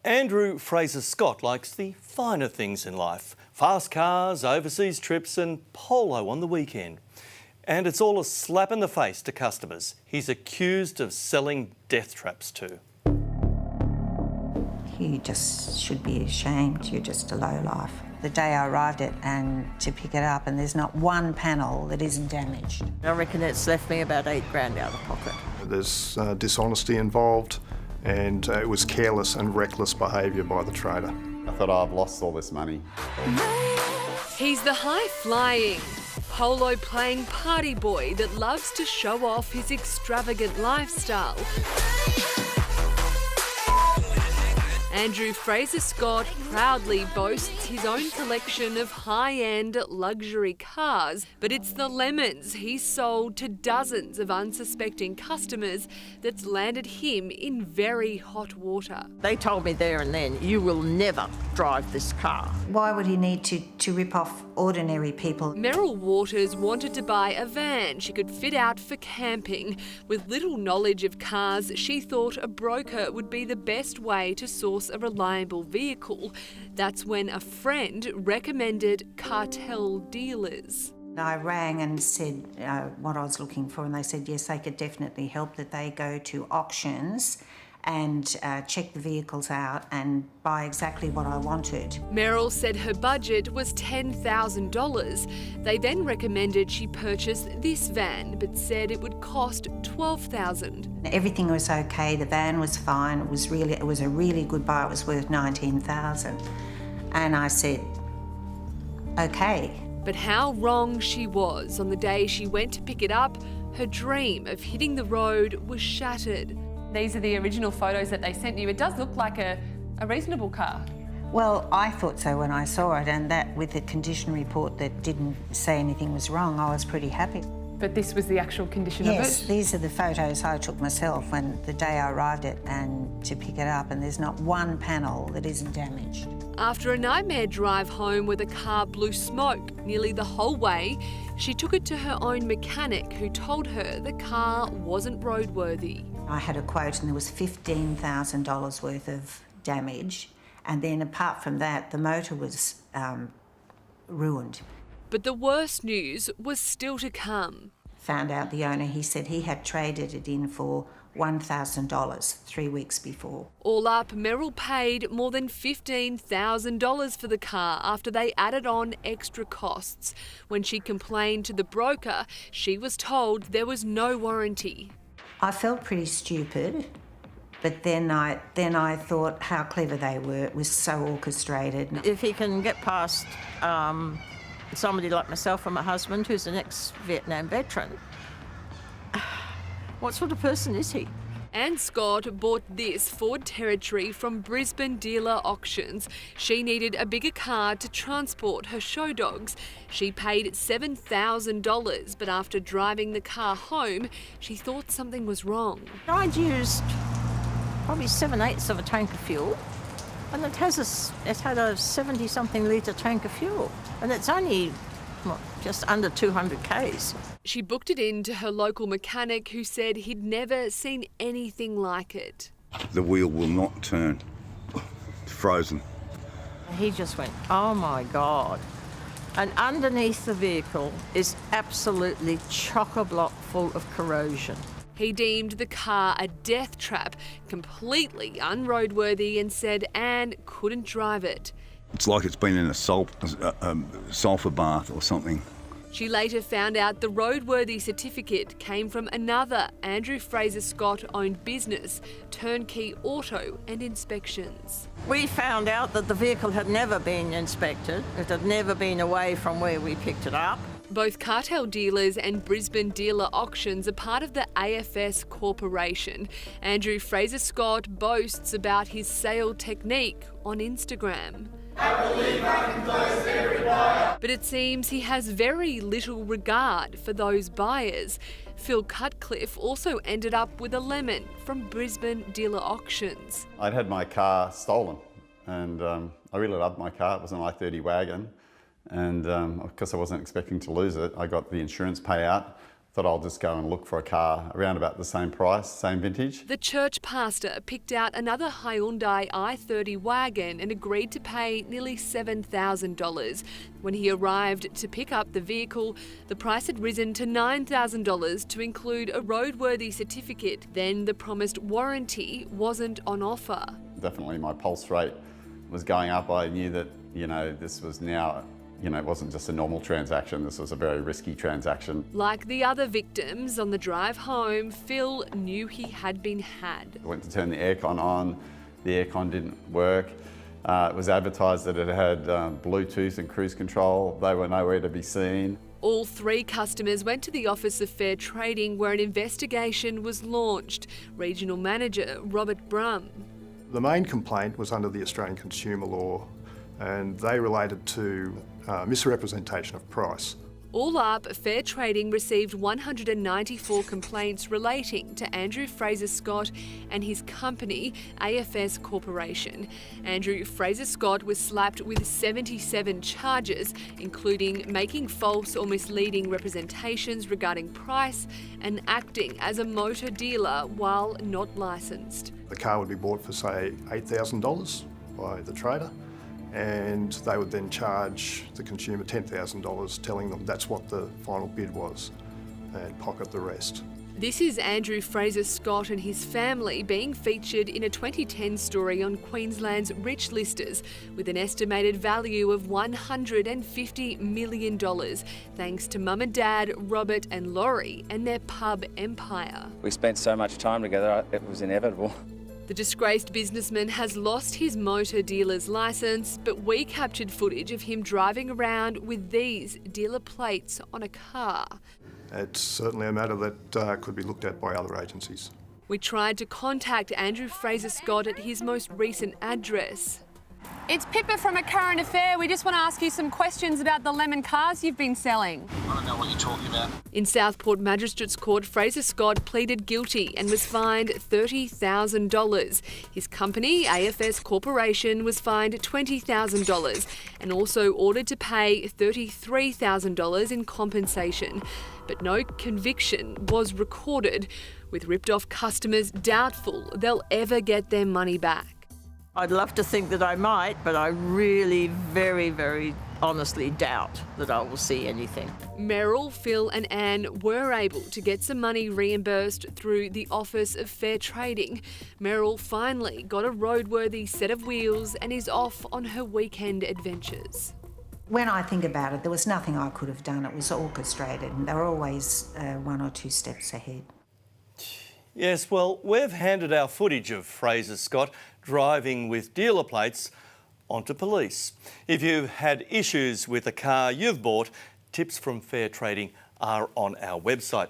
Andrew Fraser-Scott likes the finer things in life. Fast cars, overseas trips and polo on the weekend. And it's all a slap in the face to customers he's accused of selling death traps to. You just should be ashamed. You're just a lowlife. The day I arrived to pick it up, and there's not one panel that isn't damaged. I reckon it's left me about $8,000 out of pocket. There's dishonesty involved, and it was careless and reckless behaviour by the trader. I thought, I've lost all this money. He's the high-flying, polo-playing party boy that loves to show off his extravagant lifestyle. Andrew Fraser-Scott proudly boasts his own collection of high-end luxury cars, but it's the lemons he's sold to dozens of unsuspecting customers that's landed him in very hot water. They told me there and then, you will never drive this car. Why would he need to rip off ordinary people? Meryl Waters wanted to buy a van she could fit out for camping. With little knowledge of cars, she thought a broker would be the best way to source a reliable vehicle. That's when a friend recommended cartel dealers. I rang and said what I was looking for, and they said yes, they could definitely help, that they go to auctions and check the vehicles out and buy exactly what I wanted. Meryl said her budget was $10,000. They then recommended she purchase this van, but said it would cost $12,000. Everything was okay, the van was fine, it was a really good buy, it was worth $19,000. And I said, okay. But how wrong she was. On the day she went to pick it up, her dream of hitting the road was shattered. These are the original photos that they sent you. It does look like a reasonable car. Well, I thought so when I saw it, and that with the condition report that didn't say anything was wrong, I was pretty happy. But this was the actual condition of it? Yes, these are the photos I took myself when the day I arrived to pick it up, and there's not one panel that isn't damaged. After a nightmare drive home where the car blew smoke nearly the whole way, she took it to her own mechanic, who told her the car wasn't roadworthy. I had a quote and there was $15,000 worth of damage, and then apart from that, the motor was ruined. But the worst news was still to come. Found out the owner, he said he had traded it in for $1,000 3 weeks before. All up, Meryl paid more than $15,000 for the car after they added on extra costs. When she complained to the broker, she was told there was no warranty. I felt pretty stupid, but then I thought how clever they were. It was so orchestrated. If he can get past somebody like myself and my husband, who's an ex-Vietnam veteran, what sort of person is he? Anne Scott bought this Ford Territory from Brisbane Dealer Auctions. She needed a bigger car to transport her show dogs. She paid $7,000, but after driving the car home, she thought something was wrong. I'd used probably 7/8 of a tank of fuel, and it had a 70-something litre tank of fuel, and it's only just under 200 k's. She booked it in to her local mechanic, who said he'd never seen anything like it. The wheel will not turn. It's frozen. He just went, oh my God. And underneath the vehicle is absolutely chock-a-block full of corrosion. He deemed the car a death trap, completely unroadworthy, and said Anne couldn't drive it. It's like it's been in a sulphur bath or something. She later found out the roadworthy certificate came from another Andrew Fraser-Scott-owned business, Turnkey Auto and Inspections. We found out that the vehicle had never been inspected. It had never been away from where we picked it up. Both cartel dealers and Brisbane Dealer Auctions are part of the AFS Corporation. Andrew Fraser-Scott boasts about his sale technique on Instagram. I believe I can close every buyer. But it seems he has very little regard for those buyers. Phil Cutcliffe also ended up with a lemon from Brisbane Dealer Auctions. I'd had my car stolen, and I really loved my car. It was an I-30 wagon, and because I wasn't expecting to lose it, I got the insurance payout. Thought I'll just go and look for a car around about the same price, same vintage. The church pastor picked out another Hyundai i30 wagon and agreed to pay nearly $7,000. When he arrived to pick up the vehicle, the price had risen to $9,000 to include a roadworthy certificate. Then the promised warranty wasn't on offer. Definitely my pulse rate was going up. I knew that, this was now, it wasn't just a normal transaction, this was a very risky transaction. Like the other victims on the drive home, Phil knew he had been had. I went to turn the aircon on, the aircon didn't work. It was advertised that it had Bluetooth and cruise control. They were nowhere to be seen. All three customers went to the Office of Fair Trading where an investigation was launched. Regional Manager Robert Brum. The main complaint was under the Australian consumer law, and they related to misrepresentation of price. All up, Fair Trading received 194 complaints relating to Andrew Fraser Scott and his company, AFS Corporation. Andrew Fraser Scott was slapped with 77 charges, including making false or misleading representations regarding price and acting as a motor dealer while not licensed. The car would be bought for, say, $8,000 by the trader, and they would then charge the consumer $10,000, telling them that's what the final bid was, and pocket the rest. This is Andrew Fraser Scott and his family being featured in a 2010 story on Queensland's rich listers with an estimated value of $150 million, thanks to Mum and Dad, Robert and Laurie, and their pub empire. We spent so much time together, it was inevitable. The disgraced businessman has lost his motor dealer's licence, but we captured footage of him driving around with these dealer plates on a car. It's certainly a matter that could be looked at by other agencies. We tried to contact Andrew Fraser Scott at his most recent address. It's Pippa from A Current Affair. We just want to ask you some questions about the lemon cars you've been selling. I don't know what you're talking about. In Southport Magistrates Court, Fraser Scott pleaded guilty and was fined $30,000. His company, AFS Corporation, was fined $20,000 and also ordered to pay $33,000 in compensation. But no conviction was recorded, with ripped-off customers doubtful they'll ever get their money back. I'd love to think that I might, but I really very, very honestly doubt that I will see anything. Meryl, Phil and Anne were able to get some money reimbursed through the Office of Fair Trading. Meryl finally got a roadworthy set of wheels and is off on her weekend adventures. When I think about it, there was nothing I could have done. It was orchestrated, and they were always 1 or 2 steps ahead. Yes, well, we've handed our footage of Fraser Scott driving with dealer plates onto police. If you've had issues with a car you've bought, tips from Fair Trading are on our website.